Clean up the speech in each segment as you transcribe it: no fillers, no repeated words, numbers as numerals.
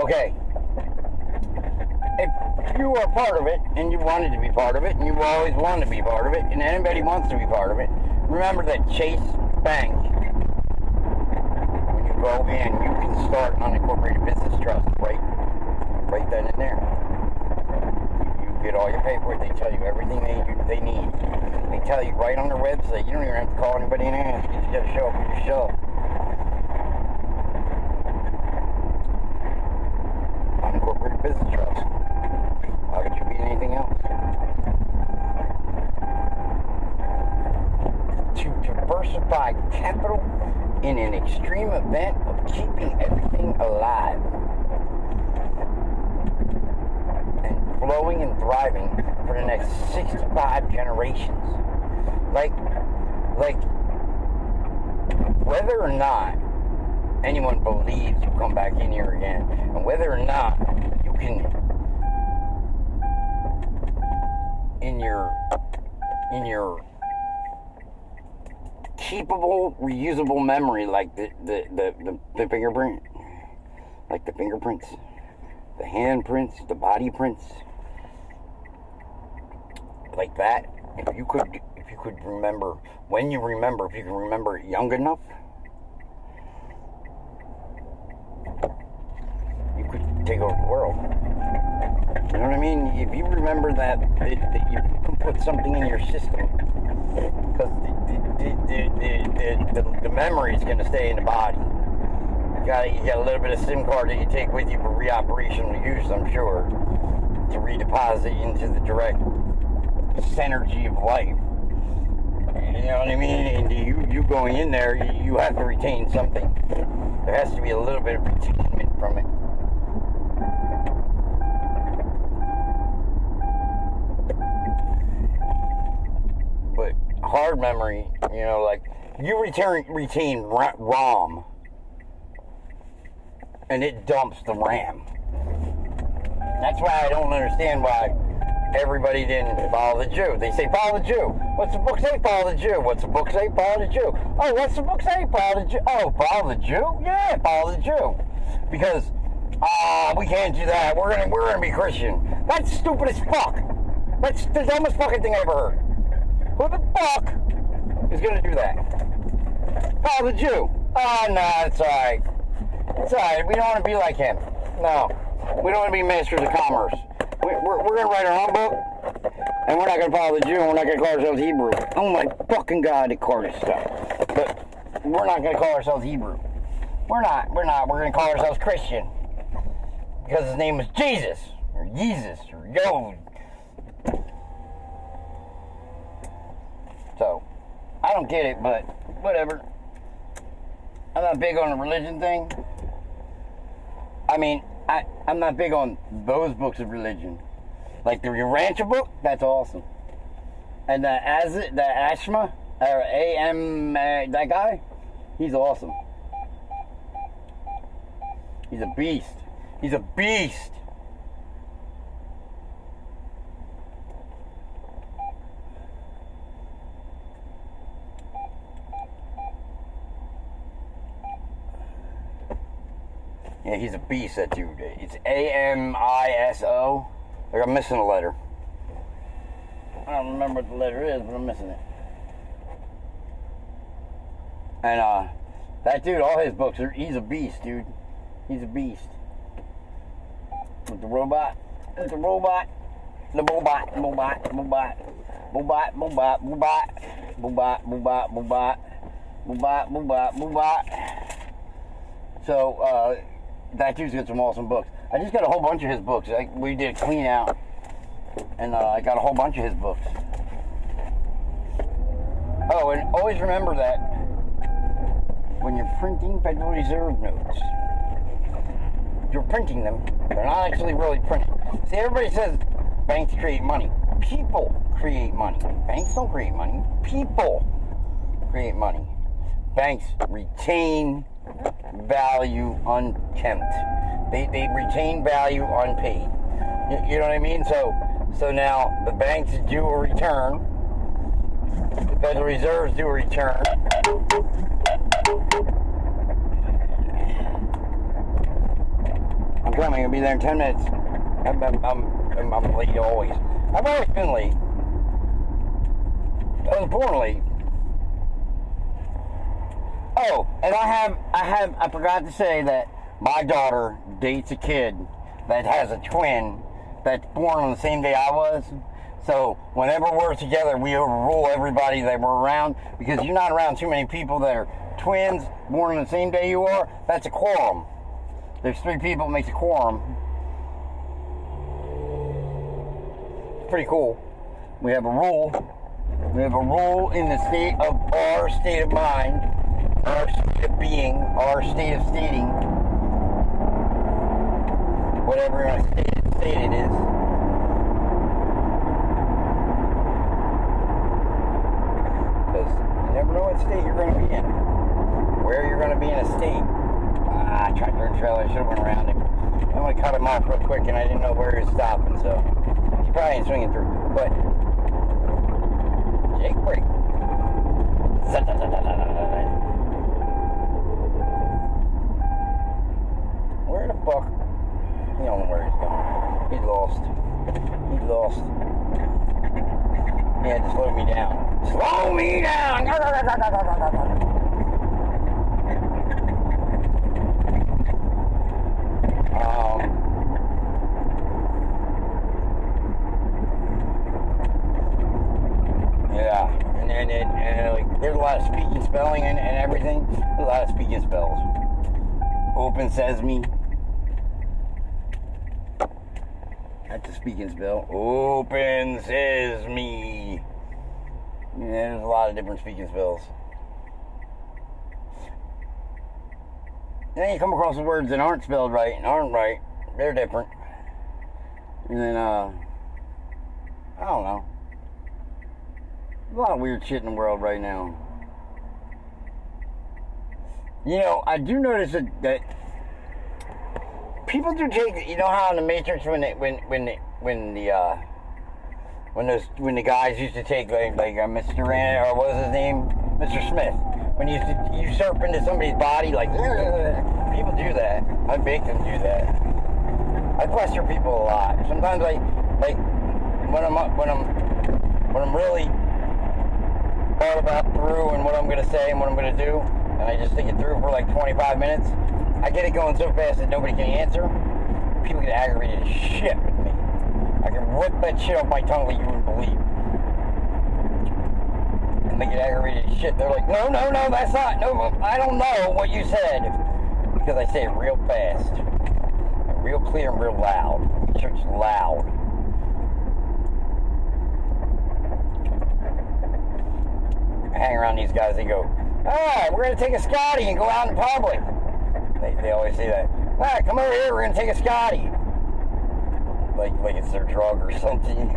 Okay. If you are part of it, and you wanted to be part of it, and you always wanted to be part of it, and anybody wants to be part of it, remember that Chase Bank, when you go in, you can start an unincorporated business trust right then and there. You get all your paperwork. They tell you everything they need. They tell you right on their website. You don't even have to call anybody and ask. You just got to show up with yourself. Unincorporated business trust. How could you be anything else? To diversify capital in an extreme event of keeping everything alive and flowing and thriving for the next 65 generations. Like whether or not anyone believes you come back in here again, and whether or not you can, in your keepable, reusable memory, like the fingerprint, like the fingerprints, the handprints, the body prints, like that. If you could remember, when you remember, if you can remember it young enough, you could take over the world. You know what I mean? If you remember that you can put something in your system, because the memory is going to stay in the body. You got a little bit of SIM card that you take with you for reoperational use, I'm sure, to redeposit into the direct synergy of life. You know what I mean? And you going in there, you have to retain something. There has to be a little bit of retainment from it. But hard memory, like you retain ROM, and it dumps the RAM. That's why I don't understand why everybody didn't follow the Jew. They say, follow the Jew. What's the book say? Follow the Jew. What's the book say? Follow the Jew. Oh, what's the book say? Follow the Jew. Oh, follow the Jew? Yeah, follow the Jew. Because, we can't do that. We're gonna be Christian. That's stupid as fuck. That's the dumbest fucking thing I ever heard. Who the fuck is gonna do that? Follow the Jew. Oh, no, it's alright. It's alright. We don't want to be like him. No. We don't want to be masters of commerce. We're going to write our own book, and we're not going to follow the Jew, and we're not going to call ourselves Hebrew. Oh my fucking God, it caught us stuff. But we're not going to call ourselves Hebrew. We're not. We're going to call ourselves Christian. Because his name was Jesus, or Yeezus, or Yod. So, I don't get it, but whatever. I'm not big on the religion thing. I mean, I'm not big on those books of religion. Like the Urantia book, that's awesome. And the Ashma, or A.M., that guy, he's awesome. He's a beast. He's a beast. Yeah, he's a beast, that dude. It's A-M-I-S-O. Like, I'm missing a letter. I don't remember what the letter is, but I'm missing it. And, that dude, all his books, he's a beast, dude. He's a beast. With the robot. With the robot. The Boobot. Boobot. Boobot. Boobot. Boobot. Boobot. Boobot. Boobot. Boobot. Boobot. Boobot. Boobot. So, that dude's got some awesome books. I just got a whole bunch of his books. We did a clean out. And I got a whole bunch of his books. Oh, and always remember that when you're printing Federal Reserve notes, you're printing them. They're not actually really printing. See, everybody says banks create money. People create money. Banks don't create money. People create money. Banks retain value unkempt. They retain value unpaid. You know what I mean? So now the banks do a return. The Federal Reserves do a return. I'm time? I'm gonna be there in 10 minutes. I'm late always. I've always been late. I was born late. Oh, and I forgot to say that my daughter dates a kid that has a twin that's born on the same day I was. So whenever we're together, we overrule everybody that we're around, because you're not around too many people that are twins born on the same day you are. That's a quorum. There's 3 people, it makes a quorum. It's pretty cool. We have a rule. We have a rule in the state of our state of mind, our state of being, our state of stating, whatever state it is. Because you never know what state you're going to be in, where you're going to be in a state. Tractor and trailer, I should have went around him. I only cut him off real quick and I didn't know where he was stopping, so he probably ain't swinging through. But Jake break. Where the fuck? You don't know where he's going. He's lost. He's lost. He had to slow me down. Slow me down! Yeah, and like, there's a lot of speaking, spelling, and everything. There's a lot of speaking spells. Open sesame. That's a speaking spell. Open sesame. Yeah, there's a lot of different speaking spells. And then you come across the words that aren't spelled right and aren't right. They're different. And then, I don't know. There's a lot of weird shit in the world right now. You know, I do notice that people do take, you know how in the Matrix when the guys used to take like Mr. Rand, or what was his name? Mr. Smith. When he used to usurp into somebody's body, like, people do that. I make them do that. I question people a lot. Sometimes like when I'm really thought about through and what I'm gonna say and what I'm gonna do, and I just think it through for like 25 minutes, I get it going so fast that nobody can answer. People get aggravated as shit with me. I can rip that shit off my tongue like you wouldn't believe. And they get aggravated as shit. They're like, no, that's not, no, I don't know what you said. Because I say it real fast. And real clear and real loud. Make sure it's loud. I hang around these guys, they go, alright, we're going to take a Scotty and go out in public. They always say that. Alright, come over here, we're going to take a Scotty. Like it's their drug or something.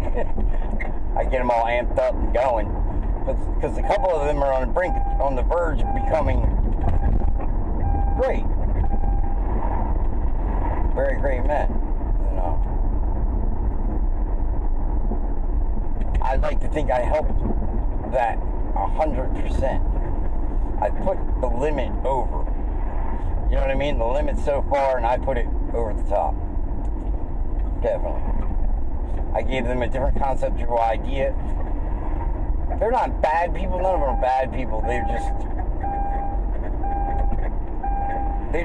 I get them all amped up and going. Because a couple of them are on the verge of becoming great. Very great men. You know. I'd like to think I helped that 100%. I put the limit over. You know what I mean? The limit's so far and I put it over the top. Definitely. I gave them a different conceptual idea. They're not bad people. None of them are bad people. They're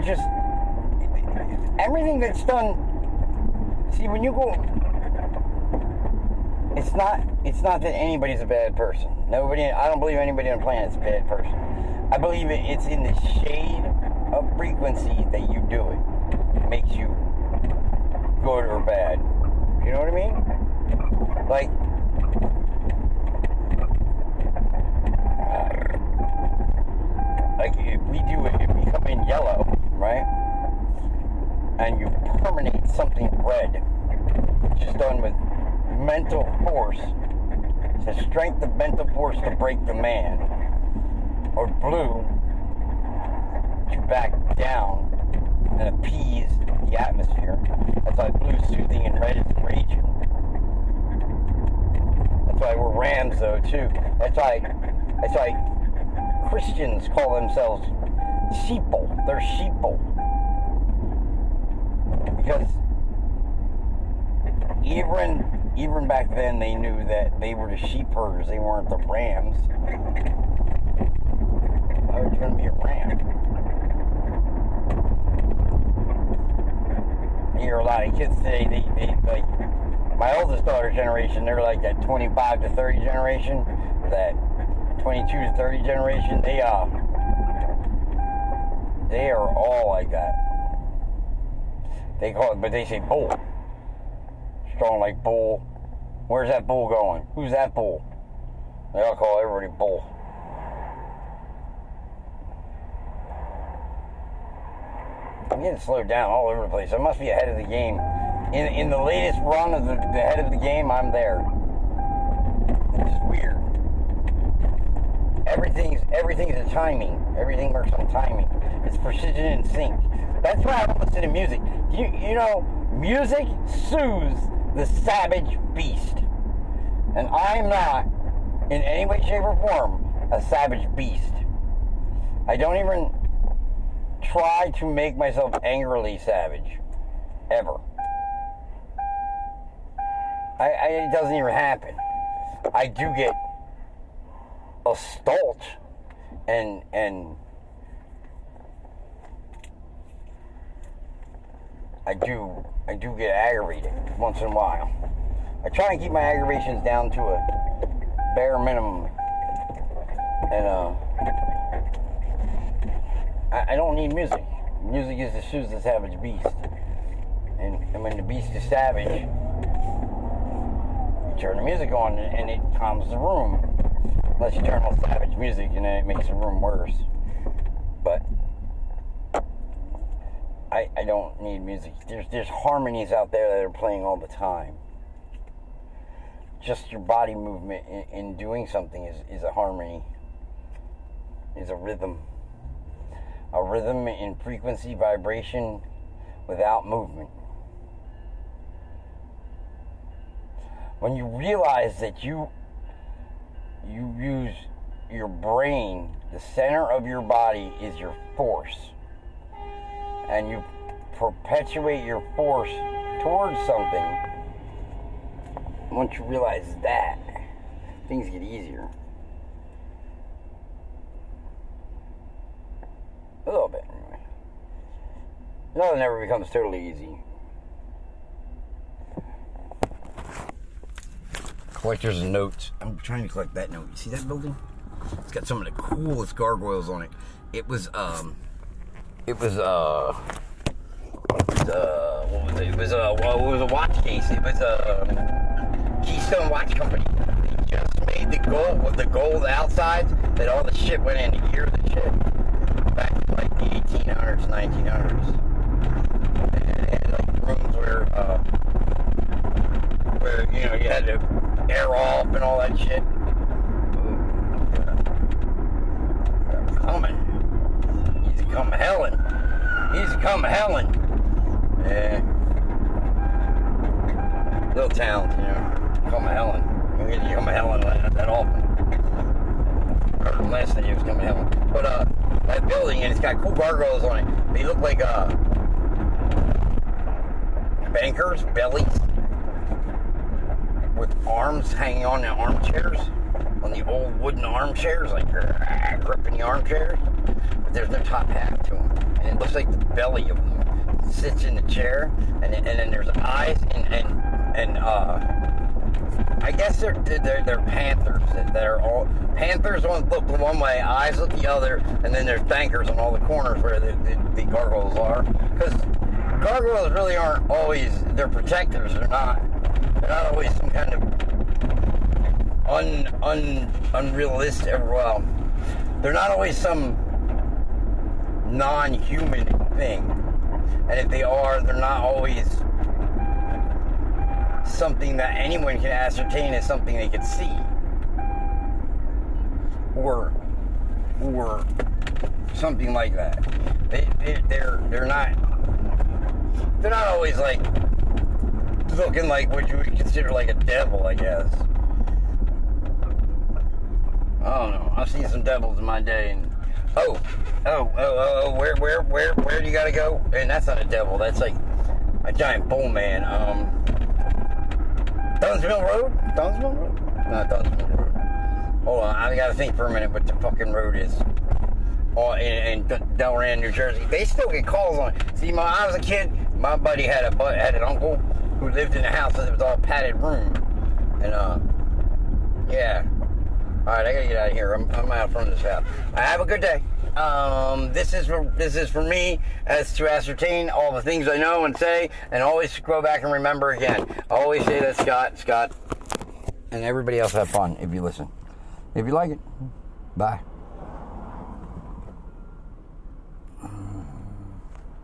just everything that's done. See, when you go, it's not that anybody's a bad person. I don't believe anybody on the planet is a bad person. I believe it's in the shade of frequency that you do it. It makes you good or bad. You know what I mean? Like, if we do it, if we come in yellow, right? And you permanate something red, which is done with mental force, it's the strength of mental force to break the man. Or blue, to back down and appease the atmosphere. That's why blue's soothing and red is raging. That's why we're rams, though, too. That's why Christians call themselves sheeple. They're sheeple. Because even back then, they knew that they were the sheep herders. They weren't the rams. Why was you going to be a ram? I hear a lot of kids today, they like, my oldest daughter's generation, they're like that 25 to 30 generation, that 22 to 30 generation. They are all like that. They call it, but they say bull. Strong like bull. Where's that bull going? Who's that bull? They all call everybody bull. I'm getting slowed down all over the place. I must be ahead of the game. In the latest run of the head of the game, I'm there. It's just weird. Everything's a timing. Everything works on timing. It's precision and sync. That's why I don't listen to music. You know, music soothes the savage beast. And I'm not, in any way, shape, or form, a savage beast. I don't even try to make myself angrily savage. Ever. It doesn't even happen. I do get assault and I do get aggravated once in a while. I try and keep my aggravations down to a bare minimum, and I don't need music. Music is to soothe the savage beast, and when the beast is savage, you turn the music on and it calms the room. Unless you turn on savage music and then it makes the room worse. But I don't need music. There's harmonies out there that are playing all the time. Just your body movement in doing something is a harmony, is a rhythm. A rhythm in frequency, vibration, without movement. When you realize that you use your brain, the center of your body is your force, and you perpetuate your force towards something, once you realize that, things get easier. A little bit, anyway. Nothing ever becomes totally easy. Collectors and notes. I'm trying to collect that note. You see that building? It's got some of the coolest gargoyles on it. It was what was it? It was a watch case. It was Keystone Watch Company. They just made the gold outsides that all the shit went in. A year of the shit. Back in like the 1800s, 1900s. And like rooms where you know, you had to air off and all that shit. Ooh, yeah. Coming. He's come Helen. Yeah. Little towns, you know. Come Helen. You get to come Helen that often. Or the last thing he was coming Helen. But that building, and it's got cool gargoyles on it. They look like bankers' bellies, with arms hanging on the armchairs, on the old wooden armchairs, like gripping the armchairs, but there's no top half to them, and it looks like the belly of them sits in the chair, and then there's eyes, and I guess they're panthers that are all panthers look one way, eyes look the other, and then there's bankers on all the corners where the gargoyles are, because gargoyles really aren't always, they're protectors. They're not always some kind of unrealistic, well, they're not always some non-human thing. And if they are, they're not always something that anyone can ascertain as something they can see. Or something like that. They're not always like looking like what you would consider like a devil, I guess. I don't know. I've seen some devils in my day, and where do you gotta go? And that's not a devil. That's like a giant bull man. Dunsmore Road? Dunsmore Road? Not Dunsmore Road. Hold on, I gotta think for a minute what the fucking road is. Oh, in Delran, New Jersey. They still get calls on it. See, when I was a kid, my buddy had an uncle who lived in a house that was all padded room. And, yeah. Alright, I gotta get out of here. I'm out front of this house. Have a good day. This is for me as to ascertain all the things I know and say, and always go back and remember again. I always say that Scott, and everybody else have fun if you listen. If you like it, bye.